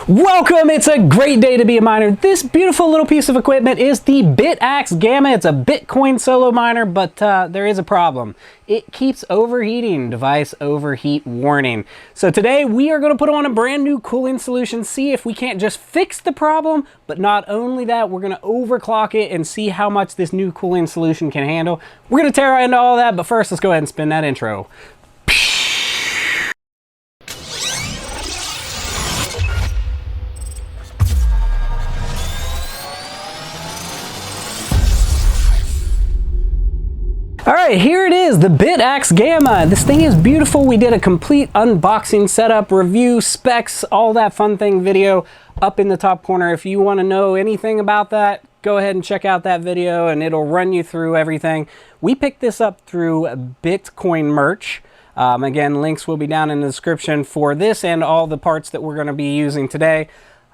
Welcome! It's a great day to be a miner. This beautiful little piece of equipment is the Bitaxe Gamma. It's a Bitcoin solo miner, but there is a problem. It keeps overheating. Device overheat warning. So today we are going to put on a brand new cooling solution, see if we can't just fix the problem, but not only that, we're going to overclock it and see how much this new cooling solution can handle. We're going to tear into all that, but first let's go ahead and spin that intro. All right, here it is, the Bitaxe Gamma. This thing is beautiful. We did a complete unboxing, setup, review, specs, all that fun thing video up in the top corner. If you want to know anything about that, go ahead and check out that video and it'll run you through everything. We picked this up through Bitcoin merch. Again, links will be down in the description for this and all the parts that we're going to be using today.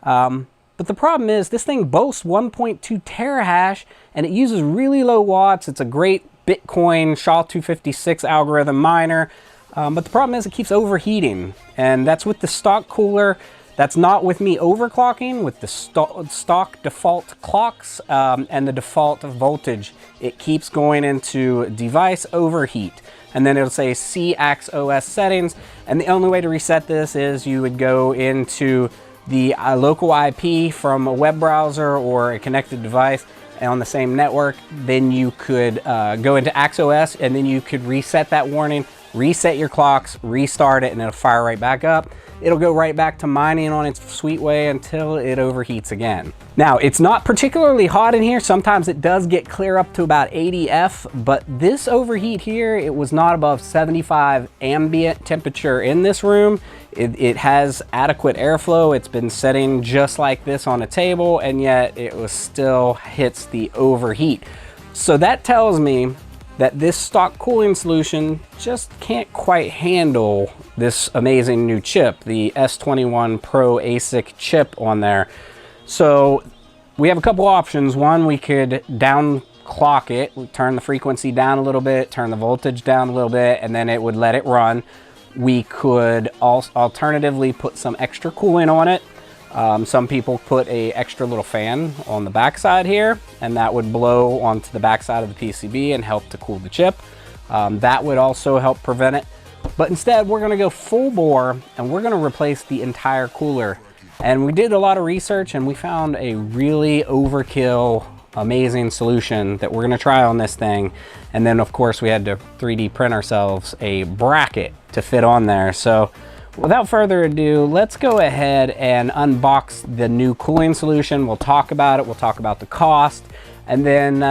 But the problem is this thing boasts 1.2 terahash and it uses really low watts. It's a great Bitcoin SHA-256 algorithm miner, but the problem is it keeps overheating, and that's with the stock cooler. That's not with me overclocking, with the stock default clocks and the default voltage. It keeps going into device overheat, and then it'll say see AxeOS settings, and the only way to reset this is you would go into the local IP from a web browser or a connected device on the same network. Then you could go into AxeOS and then you could reset that warning, reset your clocks, restart it, and it'll fire right back up. It'll go right back to mining on its sweet way until it overheats again. Now, it's not particularly hot in here. Sometimes it does get clear up to about 80 F, but this overheat here, it was not above 75 ambient temperature in this room. It has adequate airflow. It's been sitting just like this on a table, and yet it was still hits the overheat. So that tells me that this stock cooling solution just can't quite handle this amazing new chip, the S21 Pro ASIC chip on there. So we have a couple options. One, we could down clock it, turn the frequency down a little bit, turn the voltage down a little bit, and then it would let it run. We could also alternatively put some extra cooling on it. Some people put a extra little fan on the backside here, and that would blow onto the backside of the PCB and help to cool the chip. That would also help prevent it. But instead, we're going to go full bore, and we're going to replace the entire cooler. And we did a lot of research, and we found a really overkill, amazing solution that we're going to try on this thing. And then, of course, we had to 3D print ourselves a bracket to fit on there. So without further ado, let's go ahead and unbox the new cooling solution. We'll talk about it, we'll talk about the cost, and then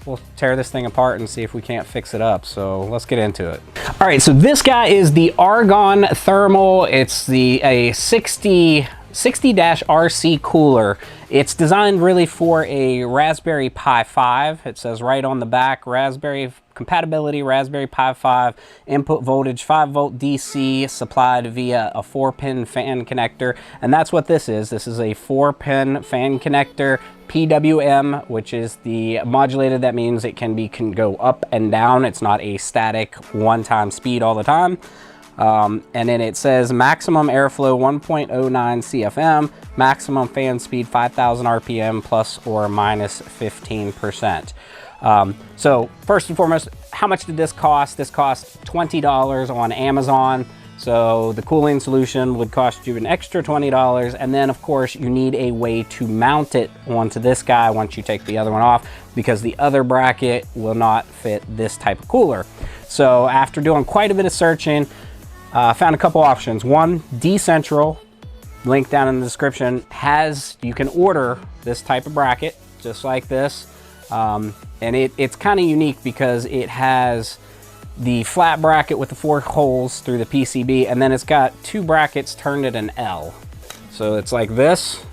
we'll tear this thing apart and see if we can't fix it up. So let's get into it. All right, so this guy is the Argon THRML. It's a 60-RC cooler. It's designed really for a Raspberry Pi 5. It says right on the back, Raspberry compatibility, Raspberry Pi 5, input voltage 5 volt DC supplied via a 4-pin fan connector. And that's what this is. This is a 4-pin fan connector, PWM, which is the modulated. That means it can go up and down. It's not a static one-time speed all the time. And then it says maximum airflow 1.09 CFM, maximum fan speed 5,000 RPM plus or minus 15%. So first and foremost, how much did this cost? This cost $20 on Amazon. So the cooling solution would cost you an extra $20. And then of course you need a way to mount it onto this guy once you take the other one off, because the other bracket will not fit this type of cooler. So after doing quite a bit of searching, I found a couple options. One, Decentral, link down in the description, you can order this type of bracket just like this. And it's kind of unique because it has the flat bracket with the 4 holes through the PCB, and then it's got 2 brackets turned at an L. So it's like this,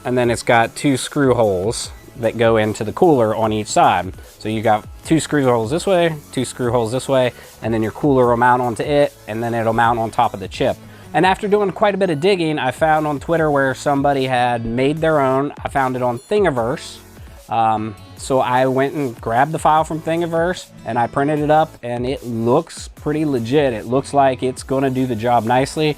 and then it's got 2 screw holes that go into the cooler on each side. So you got 2 screw holes this way, 2 screw holes this way, and then your cooler will mount onto it, and then it'll mount on top of the chip. And after doing quite a bit of digging, I found on Twitter where somebody had made their own. I found it on Thingiverse. So I went and grabbed the file from Thingiverse and I printed it up, and it looks pretty legit. It looks like it's going to do the job nicely.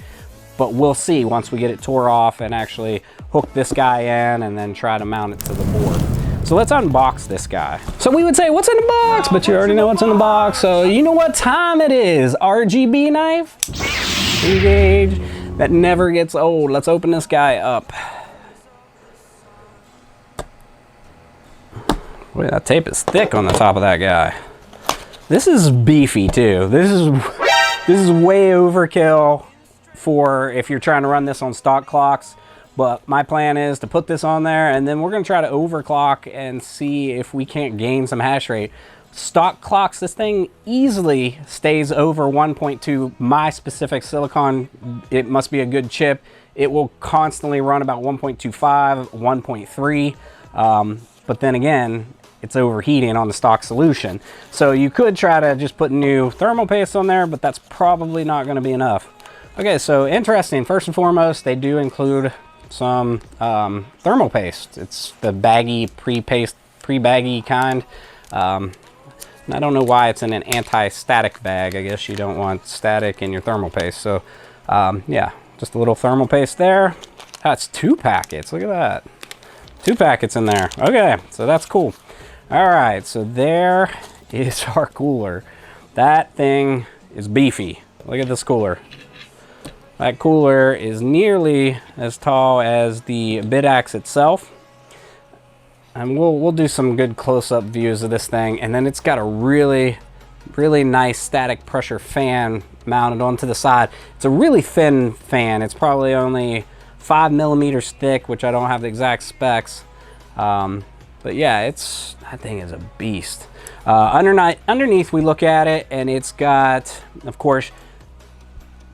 but we'll see once we get it tore off and actually hook this guy in and then try to mount it to the board. So let's unbox this guy. So we would say, what's in the box? But you already know what's in the box. So you know what time it is. RGB knife, engage, that never gets old. Let's open this guy up. Boy, that tape is thick on the top of that guy. This is beefy too. This is way overkill for if you're trying to run this on stock clocks. But my plan is to put this on there, and then we're gonna try to overclock and see if we can't gain some hash rate. Stock clocks, this thing easily stays over 1.2. My specific silicon, it must be a good chip. It will constantly run about 1.25, 1.3. But then again, it's overheating on the stock solution. So you could try to just put new thermal paste on there, but that's probably not gonna be enough. Okay, so interesting. First and foremost, they do include some thermal paste. It's the baggy, pre-baggy kind. I don't know why it's in an anti-static bag. I guess you don't want static in your thermal paste. So yeah, just a little thermal paste there. That's 2 packets, look at that. 2 packets in there. Okay, so that's cool. All right, so there is our cooler. That thing is beefy. Look at this cooler. That cooler is nearly as tall as the Bitaxe itself. And we'll do some good close-up views of this thing. And then it's got a really nice static pressure fan mounted onto the side. It's a really thin fan. It's probably only 5 millimeters thick, which I don't have the exact specs. But yeah, that thing is a beast. Underneath we look at it, and it's got, of course,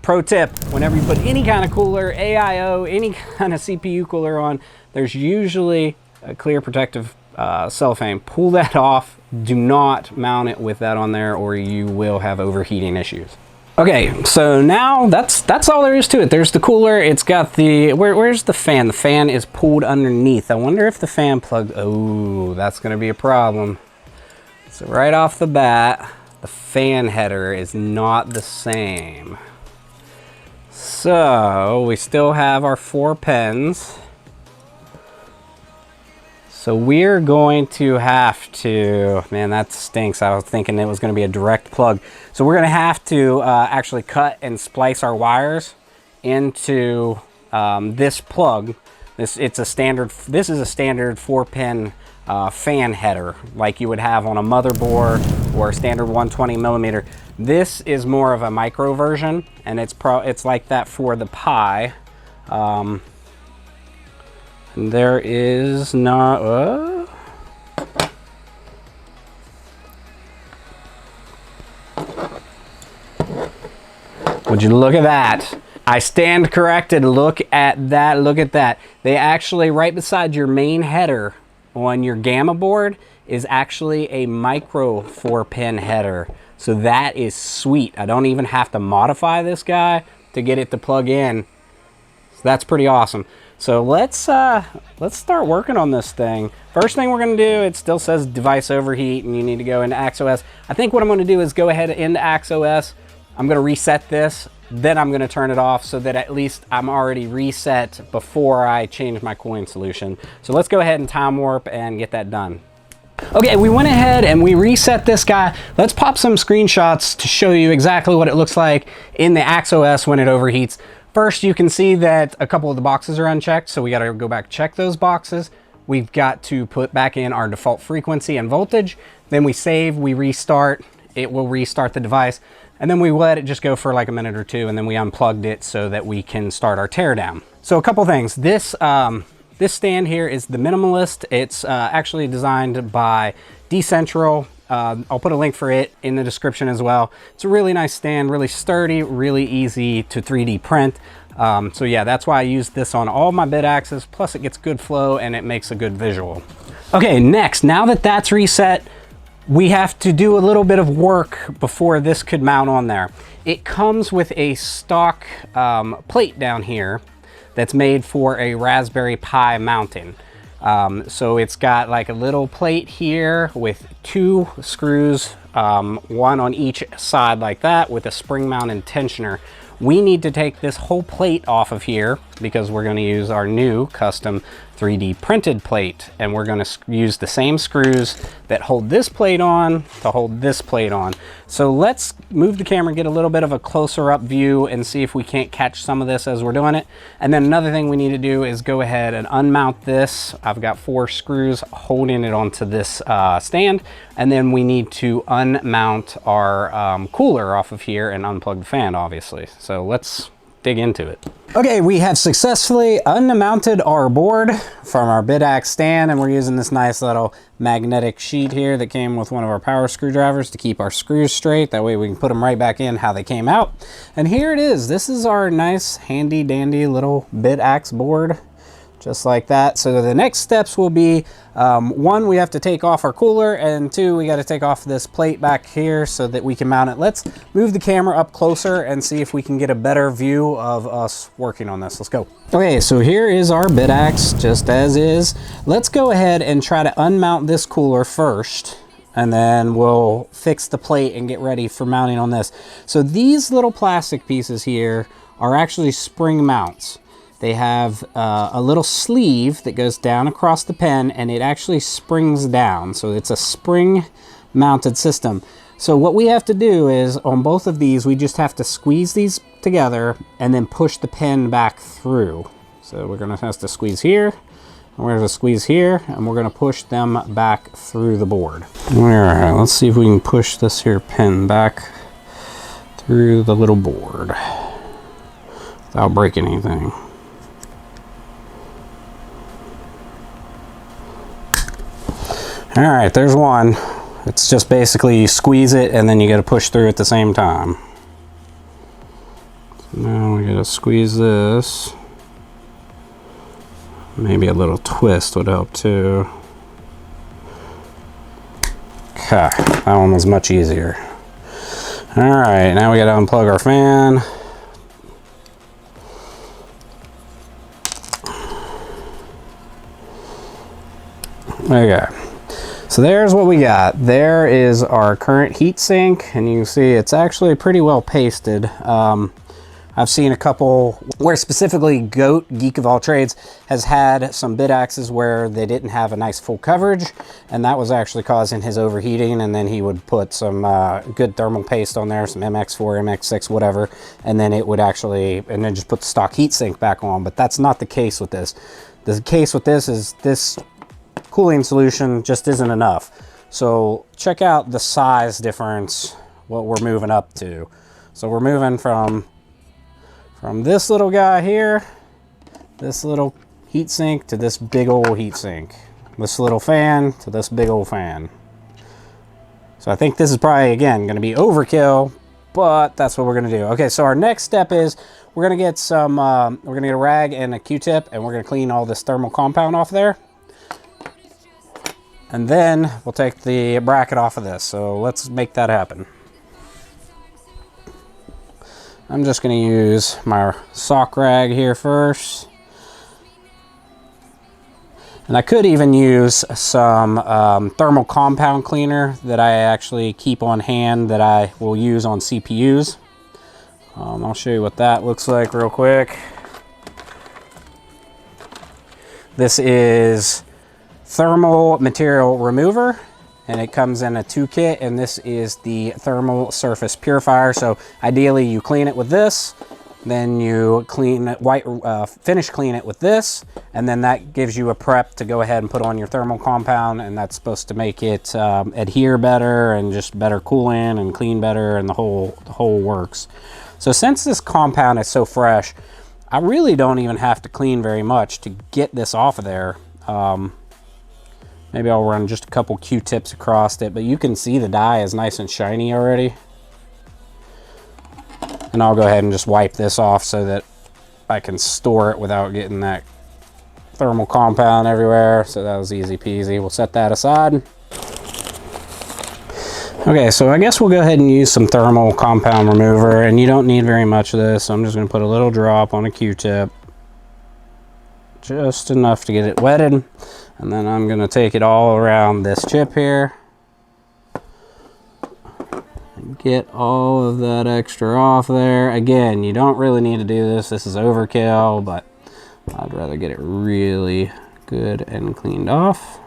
pro tip, whenever you put any kind of cooler, AIO, any kind of CPU cooler on, there's usually a clear protective cellophane. Pull that off. Do not mount it with that on there, or you will have overheating issues. Okay, so now that's all there is to it. There's the cooler. It's got the, where's the fan? The fan is pulled underneath. I wonder if the fan plugged, oh, that's gonna be a problem. So right off the bat, the fan header is not the same. So we still have our 4 pins. So we're going to have to, man, that stinks. I was thinking it was going to be a direct plug. So we're going to have to actually cut and splice our wires into this plug. This is a standard 4-pin fan header like you would have on a motherboard or a standard 120 millimeter. This is more of a micro version, and it's like that for the Pi. There is not. Would you look at that? I stand corrected. Look at that. Look at that. They actually, right beside your main header on your Gamma board, is actually a micro 4-pin header. So that is sweet. I don't even have to modify this guy to get it to plug in. So that's pretty awesome. So let's start working on this thing. First thing we're gonna do, it still says device overheat and you need to go into AxeOS. I think what I'm gonna do is go ahead into AxeOS. I'm gonna reset this, then I'm gonna turn it off so that at least I'm already reset before I change my cooling solution. So let's go ahead and time warp and get that done. Okay, we went ahead and we reset this guy. Let's pop some screenshots to show you exactly what it looks like in the AxeOS when it overheats. First, you can see that a couple of the boxes are unchecked, so we gotta go back, check those boxes. We've got to put back in our default frequency and voltage. Then we save, we restart, it will restart the device. And then we let it just go for like a minute or two, and then we unplugged it so that we can start our teardown. So a couple things. This stand here is the Minimalist. It's actually designed by Decentral. I'll put a link for it in the description as well. It's a really nice stand, really sturdy, really easy to 3D print. So yeah, that's why I use this on all my Bitaxes. Plus it gets good flow and it makes a good visual. Okay, next, now that that's reset, we have to do a little bit of work before this could mount on there. It comes with a stock plate down here that's made for a Raspberry Pi mounting. So it's got like a little plate here with 2 screws, one on each side like that, with a spring mount and tensioner. we need to take this whole plate off of here because we're going to use our new custom 3D printed plate, and we're going to use the same screws that hold this plate on to hold this plate on. So let's move the camera and get a little bit of a closer up view and see if we can't catch some of this as we're doing it. And then another thing we need to do is go ahead and unmount this. I've got 4 screws holding it onto this stand, and then we need to unmount our cooler off of here and unplug the fan, obviously. So let's dig into it. Okay, we have successfully unmounted our board from our Bitaxe stand, and we're using this nice little magnetic sheet here that came with one of our power screwdrivers to keep our screws straight. That way we can put them right back in how they came out. And here it is. This is our nice handy dandy little Bitaxe board, just like that. So the next steps will be, 1, we have to take off our cooler, and 2, we got to take off this plate back here so that we can mount it. Let's move the camera up closer and see if we can get a better view of us working on this. Let's go. Okay, so here is our Bitaxe just as is. Let's go ahead and try to unmount this cooler first, and then we'll fix the plate and get ready for mounting on this. So these little plastic pieces here are actually spring mounts. They have a little sleeve that goes down across the pen, and it actually springs down. So it's a spring mounted system. So what we have to do is on both of these, we just have to squeeze these together and then push the pen back through. So we're gonna have to squeeze here, and we're gonna squeeze here, and we're gonna push them back through the board. All right, let's see if we can push this here pen back through the little board without breaking anything. All right, there's one. It's just basically you squeeze it and then you got to push through at the same time. So now we got to squeeze this. Maybe a little twist would help too. Okay, that one was much easier. All right, now we got to unplug our fan. Okay. So there's what we got. There is our current heatsink, and you can see it's actually pretty well pasted. I've seen a couple where specifically Goat, Geek of All Trades, has had some Bitaxes where they didn't have a nice full coverage, and that was actually causing his overheating, and then he would put some good thermal paste on there, some MX4, MX6, whatever, and then it would actually, and then just put the stock heatsink back on. But that's not the case with this. The case with this is this cooling solution just isn't enough. So check out the size difference, what we're moving up to. So we're moving from this little guy here, this little heatsink, to this big old heatsink. This little fan to this big old fan. So I think this is probably, again, going to be overkill, but that's what we're going to do. Okay, so our next step is we're going to get some, we're going to get a rag and a Q-tip, and we're going to clean all this thermal compound off there. And then we'll take the bracket off of this. So let's make that happen. I'm just going to use my sock rag here first. And I could even use some thermal compound cleaner that I actually keep on hand that I will use on CPUs. I'll show you what that looks like real quick. This is thermal material remover, and it comes in a 2 kit, and this is the thermal surface purifier. So ideally you clean it with this, then you clean it, finish clean it with this, and then that gives you a prep to go ahead and put on your thermal compound, and that's supposed to make it adhere better and just better cooling and clean better, and the whole works. So since this compound is so fresh, I really don't even have to clean very much to get this off of there. Maybe I'll run just a couple Q-tips across it, but you can see the dye is nice and shiny already. And I'll go ahead and just wipe this off so that I can store it without getting that thermal compound everywhere. So that was easy peasy. We'll set that aside. Okay, so I guess we'll go ahead and use some thermal compound remover, and you don't need very much of this. So I'm just going to put a little drop on a Q-tip. Just enough to get it wetted. And then I'm going to take it all around this chip here and get all of that extra off there. Again, you don't really need to do this. This is overkill, but I'd rather get it really good and cleaned off.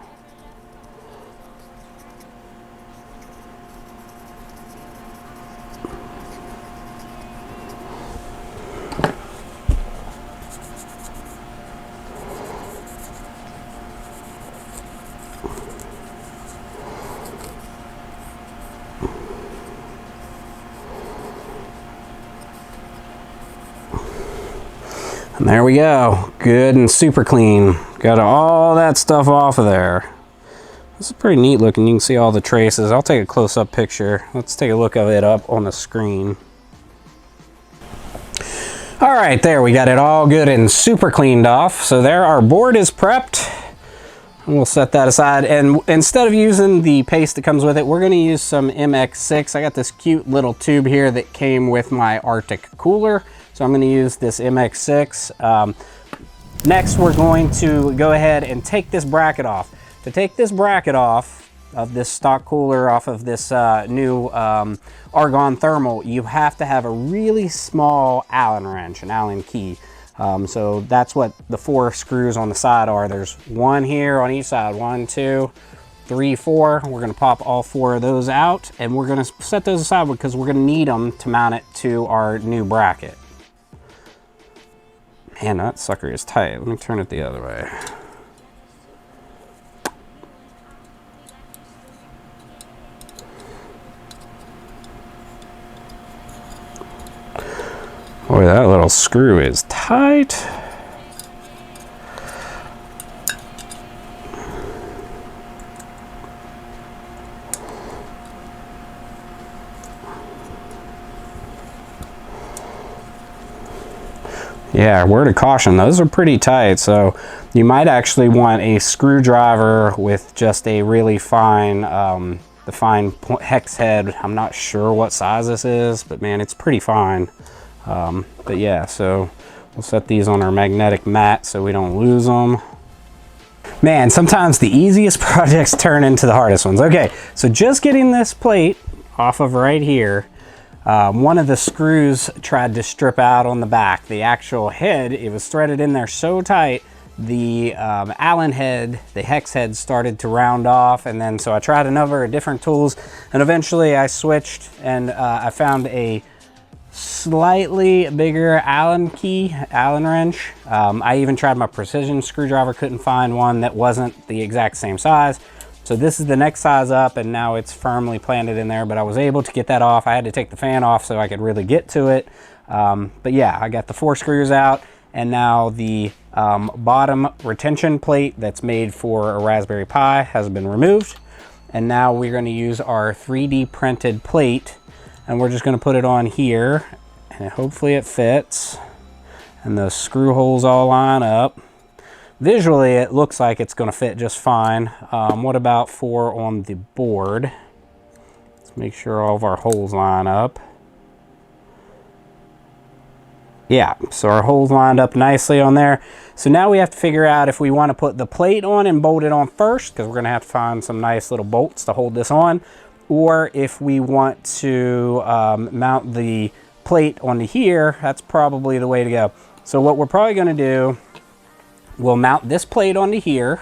And there we go, good and super clean. Got all that stuff off of there. This is pretty neat looking. You can see all the traces. I'll take a close-up picture. Let's take a look of it up on the screen. All right, there, we got it all good and super cleaned off. So there, our board is prepped. And we'll set that aside. And instead of using the paste that comes with it, we're gonna use some MX6. I got this cute little tube here that came with my Arctic cooler. So I'm going to use this MX6. Next, we're going to go ahead and take this bracket off. To take this bracket off of this stock cooler, off of this new Argon THRML, you have to have a really small Allen wrench, an Allen key. So that's what the 4 screws on the side are. There's 1 here on each side, 1, 2, 3, 4. We're going to pop all 4 of those out, and we're going to set those aside because we're going to need them to mount it to our new bracket. Man, that sucker is tight. Let me turn it the other way. Boy, that little screw is tight. Yeah, word of caution, those are pretty tight, so you might actually want a screwdriver with just a really fine, the fine hex head. I'm not sure what size this is, but man, it's pretty fine. But yeah, so we'll set these on our magnetic mat so we don't lose them. Man, sometimes the easiest projects turn into the hardest ones. Okay, so just getting this plate off of right here. One of the screws tried to strip out on the back. The actual head, it was threaded in there so tight, the Allen head, the hex head started to round off, and then so I tried a number of different tools, and eventually I switched and I found a slightly bigger Allen wrench. I even tried my precision screwdriver, couldn't find one that wasn't the exact same size. So this is the next size up, and now it's firmly planted in there, but I was able to get that off. I had to take the fan off so I could really get to it. But yeah, I got the 4 screws out, and now the bottom retention plate that's made for a Raspberry Pi has been removed. And now we're going to use our 3D printed plate, and we're just going to put it on here, and hopefully it fits. And the screw holes all line up. Visually, it looks like it's going to fit just fine. What about for on the board? Let's make sure all of our holes line up. Yeah, so our holes lined up nicely on there. So now we have to figure out if we want to put the plate on and bolt it on first, because we're going to have to find some nice little bolts to hold this on, or if we want to mount the plate onto here. That's probably the way to go. So what we're probably going to do, we'll mount this plate onto here.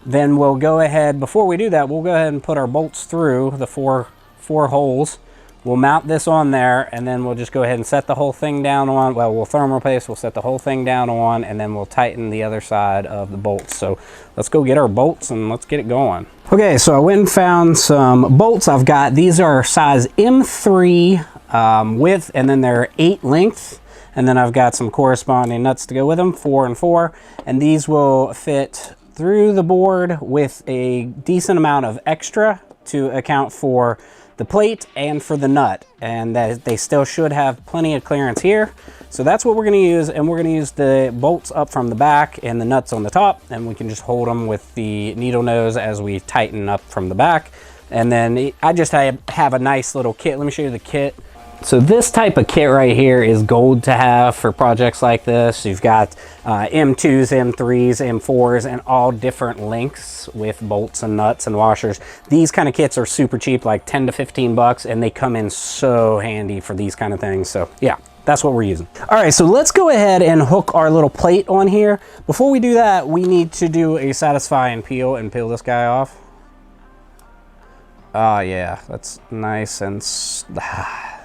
Then we'll go ahead, before we do that, we'll go ahead and put our bolts through the four holes. We'll mount this on there, and then we'll just go ahead and set the whole thing down on, well, we'll thermal paste, we'll set the whole thing down on, and then we'll tighten the other side of the bolts. So let's go get our bolts and let's get it going. Okay, so I went and found some bolts I've got. These are size M3 width, and then they're 8 length. And then I've got some corresponding nuts to go with them, 4 and 4. And these will fit through the board with a decent amount of extra to account for the plate and for the nut. And that they still should have plenty of clearance here. So that's what we're gonna use. And we're gonna use the bolts up from the back and the nuts on the top. And we can just hold them with the needle nose as we tighten up from the back. And then I just have a nice little kit. Let me show you the kit. So this type of kit right here is gold to have for projects like this. You've got M2s, M3s, M4s, and all different lengths with bolts and nuts and washers. These kind of kits are super cheap, like 10 to 15 bucks, and they come in so handy for these kind of things. So yeah, that's what we're using. All right, so let's go ahead and hook our little plate on here. Before we do that, we need to do a satisfy and peel this guy off. Ah, yeah, that's nice and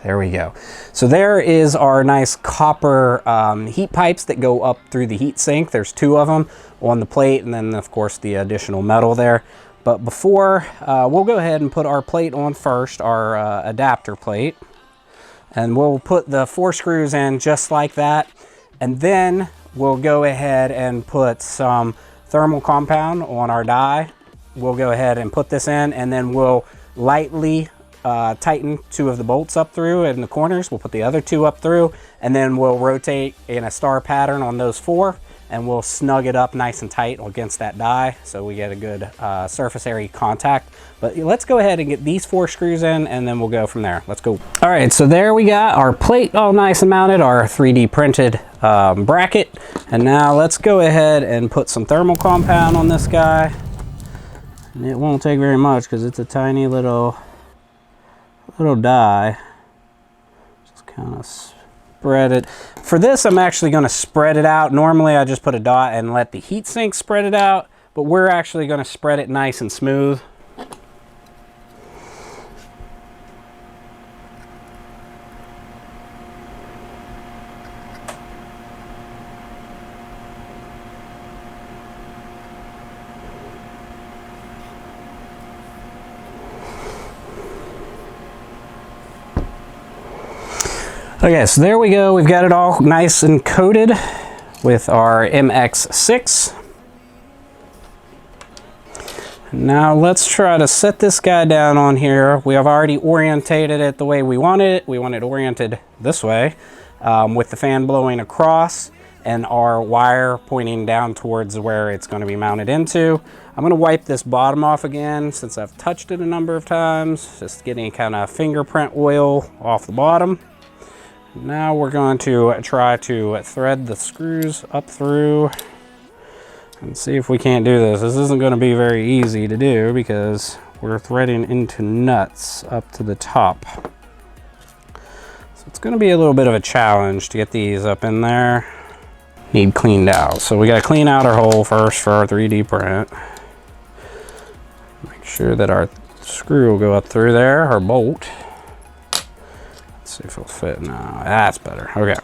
there we go. So there is our nice copper heat pipes that go up through the heat sink. There's 2 of them on the plate, and then of course the additional metal there. But before, we'll go ahead and put our plate on first, our adapter plate. And we'll put the 4 screws in just like that. And then we'll go ahead and put some thermal compound on our die. We'll go ahead and put this in, and then we'll lightly tighten 2 of the bolts up through in the corners. We'll put the other 2 up through, and then we'll rotate in a star pattern on those 4, and we'll snug it up nice and tight against that die so we get a good surface area contact. But let's go ahead and get these 4 screws in, and then we'll go from there. Let's go. All right, so there we got our plate all nice and mounted, our 3D printed bracket. And now let's go ahead and put some thermal compound on this guy. And it won't take very much because it's a tiny little die. Just kind of spread it. For this, I'm actually going to spread it out. Normally, I just put a dot and let the heat sink spread it out, but we're actually going to spread it nice and smooth. Okay, so there we go. We've got it all nice and coated with our MX6. Now let's try to set this guy down on here. We have already orientated it the way we want it. We want it oriented this way with the fan blowing across and our wire pointing down towards where it's going to be mounted into. I'm going to wipe this bottom off again since I've touched it a number of times. Just getting kind of fingerprint oil off the bottom. Now we're going to try to thread the screws up through and see if we can't do this. This isn't going to be very easy to do because we're threading into nuts up to the top. So it's going to be a little bit of a challenge to get these up in there. Need cleaned out. So we got to clean out our hole first for our 3D print. Make sure that our screw will go up through there, our bolt. See if it'll fit now. That's better. Okay.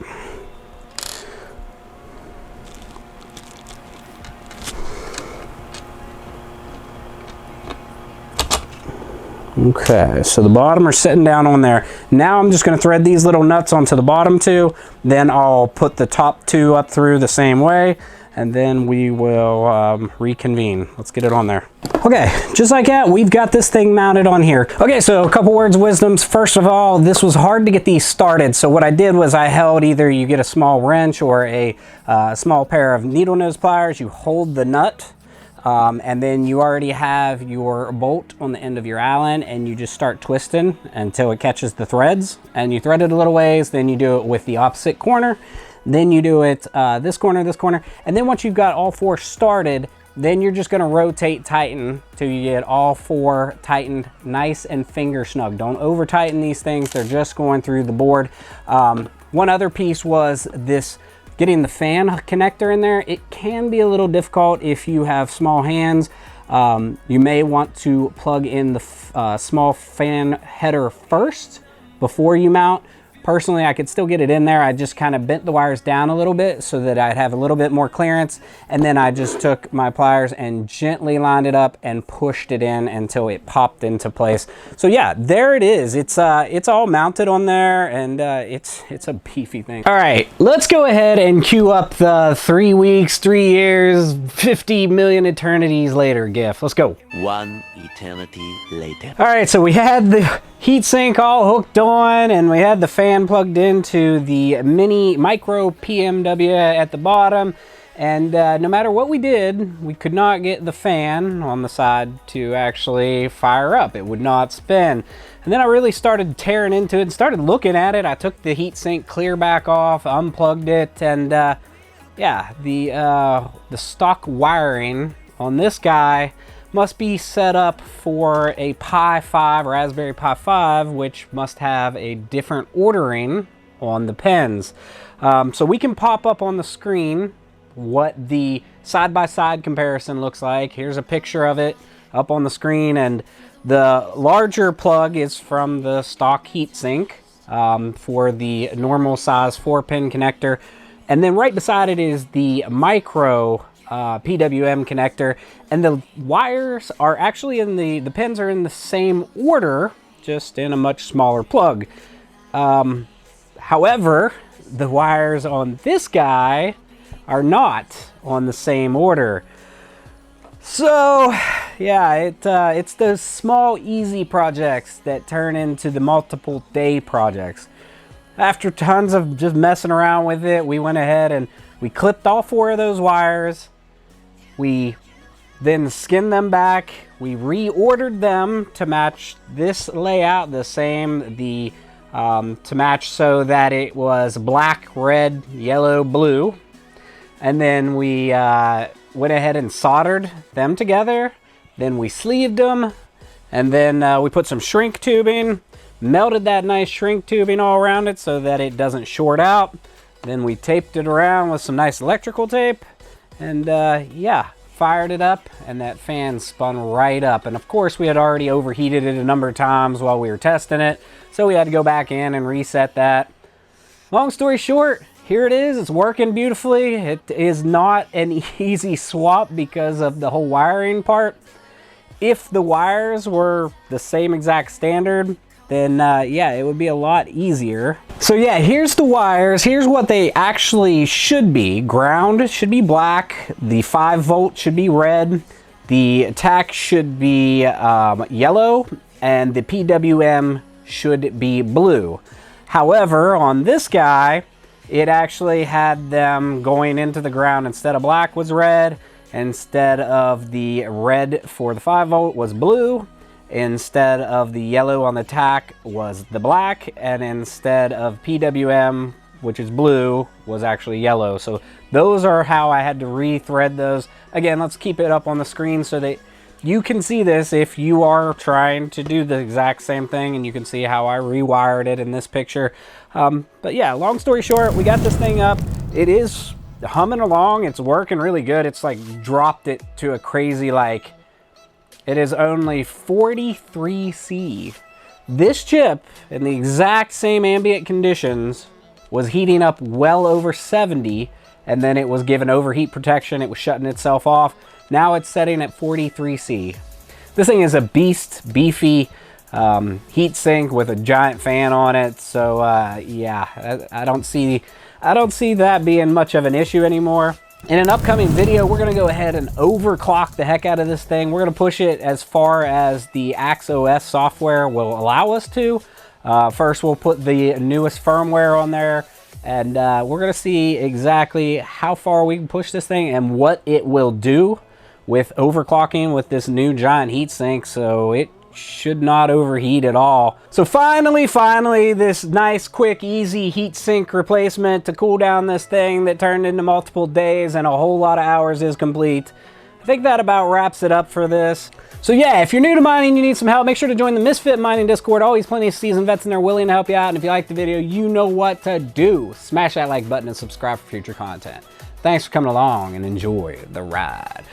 Okay, so the bottom are sitting down on there. Now I'm just going to thread these little nuts onto the bottom 2. Then I'll put the top 2 up through the same way. And then we will reconvene. Let's get it on there. Okay, just like that, we've got this thing mounted on here. Okay, so a couple words of wisdoms. First of all, this was hard to get these started. So what I did was I held either you get a small wrench or a small pair of needle nose pliers. You hold the nut, and then you already have your bolt on the end of your Allen, and you just start twisting until it catches the threads. And you thread it a little ways, then you do it with the opposite corner. Then you do it this corner, and then once you've got all 4 started, then you're just going to rotate tighten till you get all 4 tightened nice and finger snug. Don't over tighten these things, they're just going through the board. One other piece was this, getting the fan connector in there. It can be a little difficult if you have small hands. You may want to plug in the small fan header first before you mount. Personally, I could still get it in there. I just kind of bent the wires down a little bit so that I'd have a little bit more clearance. And then I just took my pliers and gently lined it up and pushed it in until it popped into place. So yeah, there it is. It's all mounted on there, and it's a beefy thing. All right, let's go ahead and cue up the 3 weeks, 3 years, 50 million eternities later gif. Let's go. 1 eternity later. All right, so we had the heatsink all hooked on, and we had the fan plugged into the micro PMW at the bottom, And no matter what we did, we could not get the fan on the side to actually fire up. It would not spin. And then I really started tearing into it and started looking at it. I took the heatsink clear back off, unplugged it, and yeah, the stock wiring on this guy must be set up for a Pi 5, Raspberry Pi 5, which must have a different ordering on the pins. So we can pop up on the screen what the side-by-side comparison looks like. Here's a picture of it up on the screen, and the larger plug is from the stock heatsink for the normal size 4-pin connector, and then right beside it is the micro PWM connector, and the wires are actually in the pins are in the same order, just in a much smaller plug. However, the wires on this guy are not on the same order. So yeah, it's those small easy projects that turn into the multiple day projects. After tons of just messing around with it, we went ahead and we clipped all 4 of those wires. We then skinned them back. We reordered them to match this layout, the same, to match so that it was black, red, yellow, blue. And then we went ahead and soldered them together. Then we sleeved them, and then we put some shrink tubing, melted that nice shrink tubing all around it so that it doesn't short out. Then we taped it around with some nice electrical tape, and yeah, fired it up, and that fan spun right up. And of course, we had already overheated it a number of times while we were testing it, so we had to go back in and reset that. Long story short, here it is. It's working beautifully. It is not an easy swap because of the whole wiring part. If the wires were the same exact standard, then yeah, it would be a lot easier. So yeah, here's the wires. Here's what they actually should be. Ground should be black. The 5-volt should be red. The tach should be yellow, and the PWM should be blue. However, on this guy, it actually had them going into the ground. Instead of black was red, instead of the red for the 5-volt was blue, instead of the yellow on the tach was the black, and instead of PWM, which is blue, was actually yellow. So those are how I had to rethread those. Again, let's keep it up on the screen so that you can see this if you are trying to do the exact same thing, and you can see how I rewired it in this picture. But yeah, long story short, we got this thing up. It is humming along. It's working really good. It's like dropped it to a crazy, like, it is only 43C. This chip, in the exact same ambient conditions, was heating up well over 70, and then it was given overheat protection. It was shutting itself off. Now it's setting at 43C. This thing is a beast, beefy heat sink with a giant fan on it. So yeah, I don't see that being much of an issue anymore. In an upcoming video, we're going to go ahead and overclock the heck out of this thing. We're going to push it as far as the AxeOS software will allow us to. First, we'll put the newest firmware on there, and we're going to see exactly how far we can push this thing and what it will do with overclocking with this new giant heatsink. So it should not overheat at all. So finally, this nice, quick, easy heatsink replacement to cool down this thing that turned into multiple days and a whole lot of hours is complete. I think that about wraps it up for this. So yeah, if you're new to mining, you need some help, make sure to join the Misfit Mining Discord. Always plenty of seasoned vets in there willing to help you out. And if you like the video, you know what to do. Smash that like button and subscribe for future content. Thanks for coming along and enjoy the ride.